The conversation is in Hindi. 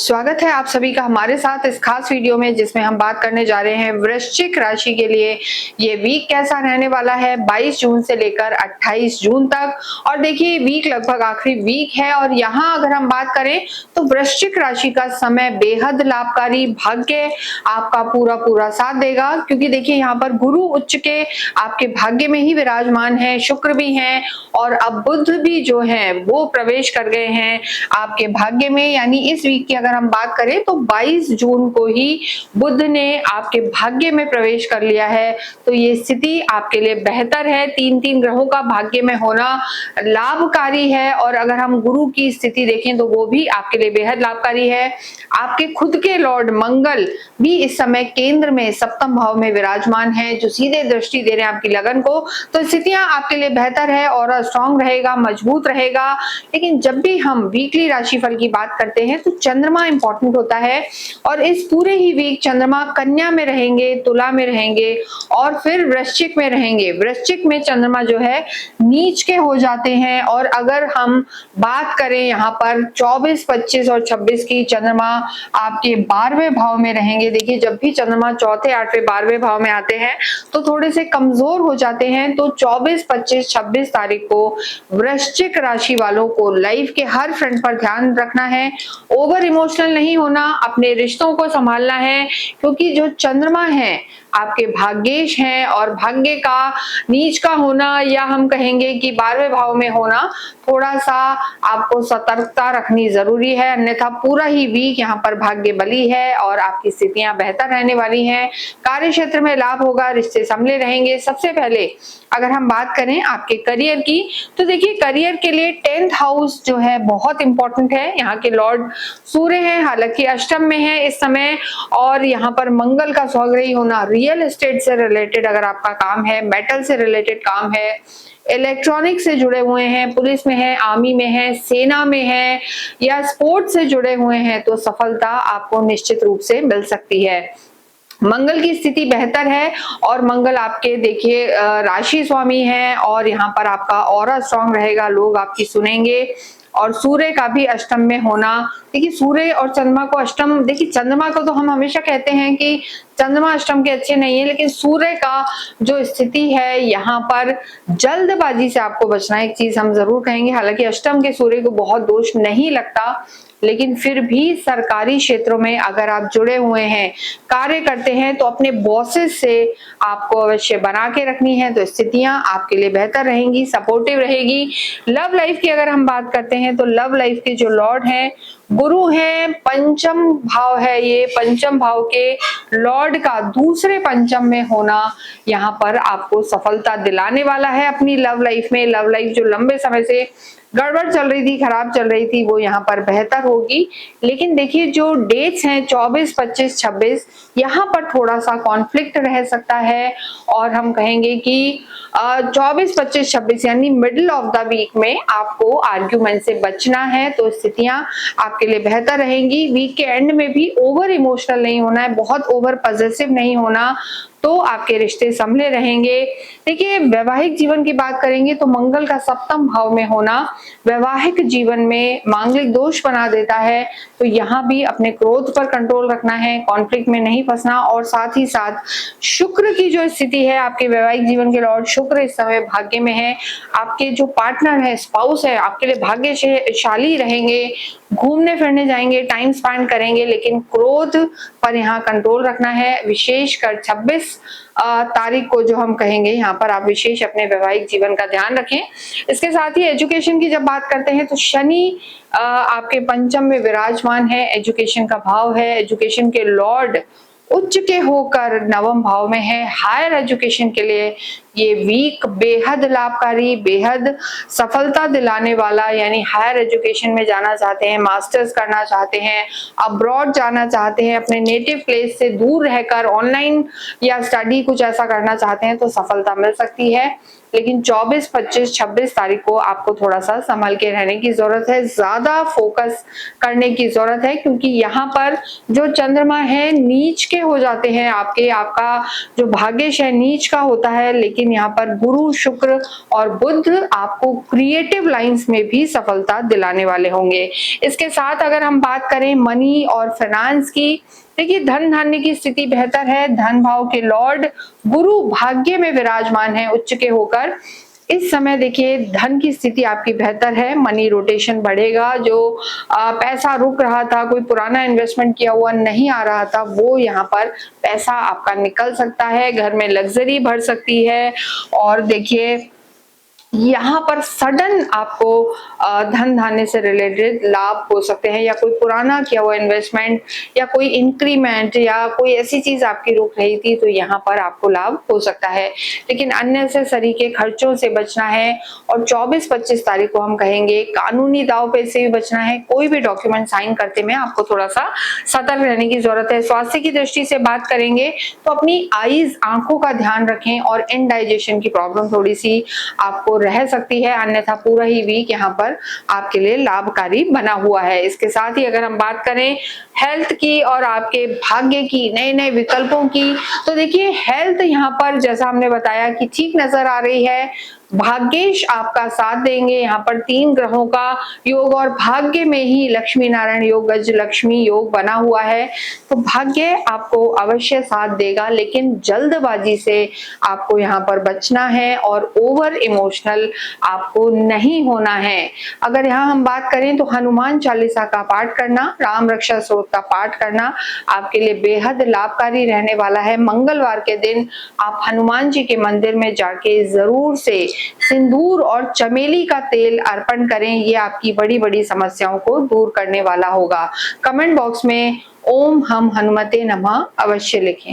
स्वागत है आप सभी का हमारे साथ इस खास वीडियो में, जिसमें हम बात करने जा रहे हैं वृश्चिक राशि के लिए ये वीक कैसा रहने वाला है 22 जून से लेकर 28 जून तक। और देखिए वीक लगभग आखिरी वीक है और यहाँ अगर हम बात करें तो वृश्चिक राशि का समय बेहद लाभकारी, भाग्य आपका पूरा पूरा साथ देगा, क्योंकि देखिए यहाँ पर गुरु उच्च के आपके भाग्य में ही विराजमान है, शुक्र भी हैं और अब बुध भी जो है वो प्रवेश कर गए हैं आपके भाग्य में। यानी इस वीक की अगर हम बात करें तो 22 जून को ही बुध ने आपके भाग्य में प्रवेश कर लिया है, तो ये स्थिति आपके लिए बेहतर है। तीन तीन ग्रहों का भाग्य में होना लाभकारी है और अगर हम गुरु की स्थिति देखें तो वो भी आपके लिए बेहद लाभकारी है। आपके खुद के लॉर्ड मंगल भी इस समय केंद्र में सप्तम भाव में विराजमान है, जो सीधे दृष्टि दे रहे हैं आपकी लगन को, तो स्थितियां आपके लिए बेहतर है और स्ट्रांग रहेगा, मजबूत रहेगा। लेकिन जब भी हम वीकली राशिफल की बात करते हैं तो चंद्रमा इंपॉर्टेंट होता है और इस पूरे ही वीक चंद्रमा कन्या में रहेंगे, तुला में रहेंगे और फिर वृश्चिक में रहेंगे। वृश्चिक में चंद्रमा जो है नीच के हो जाते हैं और अगर हम बात करें यहाँ पर 24, 25 और 26 की, चंद्रमा आपके 12वें भाव में रहेंगे। देखिए जब भी चंद्रमा चौथे, 8वें, 12वें भाव में आते हैं तो थोड़े से कमजोर हो जाते हैं। तो 24, 25, 26 तारीख को वृश्चिक राशि वालों को लाइफ के हर फ्रंट पर ध्यान रखना है, ओवर इमोशनल नहीं होना, अपने रिश्तों को संभालना है, क्योंकि जो चंद्रमा है आपके भाग्येश हैं और भाग्य का नीच का होना या हम कहेंगे कि 12वें भाव में होना, थोड़ा सा आपको सतर्कता रखनी जरूरी है, अन्यथा पूरा ही वीक यहाँ पर भाग्य बली है और आपकी स्थितियां बेहतर रहने वाली हैं। कार्य क्षेत्र में लाभ होगा, रिश्ते संभले रहेंगे। सबसे पहले अगर हम बात करें आपके करियर की तो देखिए करियर के लिए 10th हाउस जो है बहुत इंपॉर्टेंट है। यहाँ के लॉर्ड सूर्य हैं, हालांकि अष्टम में है इस समय, और यहाँ पर मंगल का स्वग्रही होना, रियल एस्टेट से रिलेटेड अगर आपका काम है, मेटल से रिलेटेड काम है, इलेक्ट्रॉनिक से जुड़े हुए हैं, पुलिस में है, आर्मी में है, सेना में है या स्पोर्ट्स से जुड़े हुए हैं, तो सफलता आपको निश्चित रूप से मिल सकती है। मंगल की स्थिति बेहतर है और मंगल आपके देखिए राशि स्वामी है और यहाँ पर आपका ऑरा स्ट्रांग रहेगा, लोग आपकी सुनेंगे। और सूर्य का भी अष्टम में होना, देखिए सूर्य और चंद्रमा को अष्टम, देखिए चंद्रमा को तो हम हमेशा कहते हैं कि चंद्रमा अष्टम के अच्छे नहीं है, लेकिन सूर्य का जो स्थिति है यहाँ पर जल्दबाजी से आपको बचना है, एक चीज हम जरूर कहेंगे। हालांकि अष्टम के सूर्य को बहुत दोष नहीं लगता, लेकिन फिर भी सरकारी क्षेत्रों में अगर आप जुड़े हुए हैं, कार्य करते हैं, तो अपने बॉसेस से आपको अवश्य बना के रखनी है, तो स्थितियां आपके लिए बेहतर रहेंगी, सपोर्टिव रहेगी। लव लाइफ की अगर हम बात करते हैं तो लव लाइफ के जो लॉर्ड हैं गुरु हैं, पंचम भाव है, ये पंचम भाव के लॉर्ड का दूसरे पंचम में होना यहाँ पर आपको सफलता दिलाने वाला है अपनी लव लाइफ में। लव लाइफ जो लंबे समय से गड़बड़ चल रही थी, खराब चल रही थी, वो यहाँ पर बेहतर होगी। लेकिन देखिए जो डेट्स हैं 24, 25, 26, यहाँ पर थोड़ा सा कॉन्फ्लिक्ट रह सकता है और हम कहेंगे कि 24, 25, 26 यानी मिडिल ऑफ द वीक में आपको आर्ग्यूमेंट से बचना है, तो स्थितियां आपके लिए बेहतर रहेंगी। वीक के एंड में भी ओवर इमोशनल नहीं होना है, बहुत ओवर पॉजिटिव नहीं होना, तो आपके रिश्ते संभले रहेंगे। देखिए वैवाहिक जीवन की बात करेंगे तो मंगल का सप्तम भाव में होना वैवाहिक जीवन में मांगलिक दोष बना देता है, तो यहाँ भी अपने क्रोध पर कंट्रोल रखना है, कॉन्फ्लिक्ट में नहीं फंसना। और साथ ही साथ शुक्र की जो स्थिति है, आपके वैवाहिक जीवन के लॉर्ड शुक्र इस समय भाग्य में है, आपके जो पार्टनर है, स्पाउस है, आपके लिए भाग्यशाली रहेंगे, घूमने फिरने जाएंगे, टाइम स्पेंड करेंगे, लेकिन क्रोध पर यहाँ कंट्रोल रखना है। विशेषकर 26 तारीख को जो हम कहेंगे, यहाँ पर आप विशेष अपने वैवाहिक जीवन का ध्यान रखें। इसके साथ ही एजुकेशन की जब बात करते हैं तो शनि आपके पंचम में विराजमान है, एजुकेशन का भाव है, एजुकेशन के लॉर्ड उच्च के होकर नवम भाव में है। हायर एजुकेशन के लिए ये वीक बेहद लाभकारी, बेहद सफलता दिलाने वाला, यानी हायर एजुकेशन में जाना चाहते हैं, मास्टर्स करना चाहते हैं, अब्रॉड जाना चाहते हैं, अपने नेटिव प्लेस से दूर रहकर ऑनलाइन या स्टडी कुछ ऐसा करना चाहते हैं, तो सफलता मिल सकती है। लेकिन 24, 25, 26 तारीख को आपको थोड़ा सा संभल के रहने की जरूरत है, ज्यादा फोकस करने की जरूरत है, क्योंकि यहाँ पर जो चंद्रमा है नीच के हो जाते हैं, आपका जो भाग्यश है नीच का होता है, लेकिन यहाँ पर गुरु, शुक्र और बुध आपको क्रिएटिव लाइंस में भी सफलता दिलाने वाले होंगे। इसके साथ अगर हम बात करें मनी और फाइनेंस की, देखिए धन धान्य की स्थिति बेहतर है। धन भाव के लॉर्ड गुरु भाग्य में विराजमान है उच्च के होकर। इस समय देखिए धन की स्थिति आपकी बेहतर है, मनी रोटेशन बढ़ेगा। जो पैसा रुक रहा था, कोई पुराना इन्वेस्टमेंट किया हुआ नहीं आ रहा था, वो यहाँ पर पैसा आपका निकल सकता है, घर में लग्जरी बढ़ सकती है। और देखिए यहाँ पर सडन आपको धन धान्य से रिलेटेड लाभ हो सकते हैं, या कोई पुराना किया हुआ इन्वेस्टमेंट या कोई इंक्रीमेंट या कोई ऐसी चीज आपकी रुक रही थी, तो यहाँ पर आपको लाभ हो सकता है। लेकिन अननेसेसरी के खर्चों से बचना है। और 24-25 तारीख को हम कहेंगे कानूनी दाव पे से भी बचना है। कोई भी डॉक्यूमेंट साइन करते में आपको थोड़ा सा सतर्क रहने की जरूरत है। स्वास्थ्य की दृष्टि से बात करेंगे तो अपनी आईज, आंखों का ध्यान रखें, और इनडाइजेशन की प्रॉब्लम थोड़ी सी आपको रह सकती है, अन्यथा पूरा ही वीक यहाँ पर आपके लिए लाभकारी बना हुआ है। इसके साथ ही अगर हम बात करें हेल्थ की और आपके भाग्य की, नए नए विकल्पों की, तो देखिए हेल्थ यहाँ पर जैसा हमने बताया कि ठीक नजर आ रही है। भाग्येश आपका साथ देंगे। यहाँ पर 3 ग्रहों का योग और भाग्य में ही लक्ष्मी नारायण योग, गज लक्ष्मी योग बना हुआ है, तो भाग्य आपको अवश्य साथ देगा। लेकिन जल्दबाजी से आपको यहाँ पर बचना है और ओवर इमोशनल आपको नहीं होना है। अगर यहाँ हम बात करें तो हनुमान चालीसा का पाठ करना, राम रक्षा स्तोत्र का पाठ करना आपके लिए बेहद लाभकारी रहने वाला है। मंगलवार के दिन आप हनुमान जी के मंदिर में जाके जरूर से सिंदूर और चमेली का तेल अर्पण करें, ये आपकी बड़ी बड़ी समस्याओं को दूर करने वाला होगा। कमेंट बॉक्स में ओम हम हनुमते नमः अवश्य लिखें।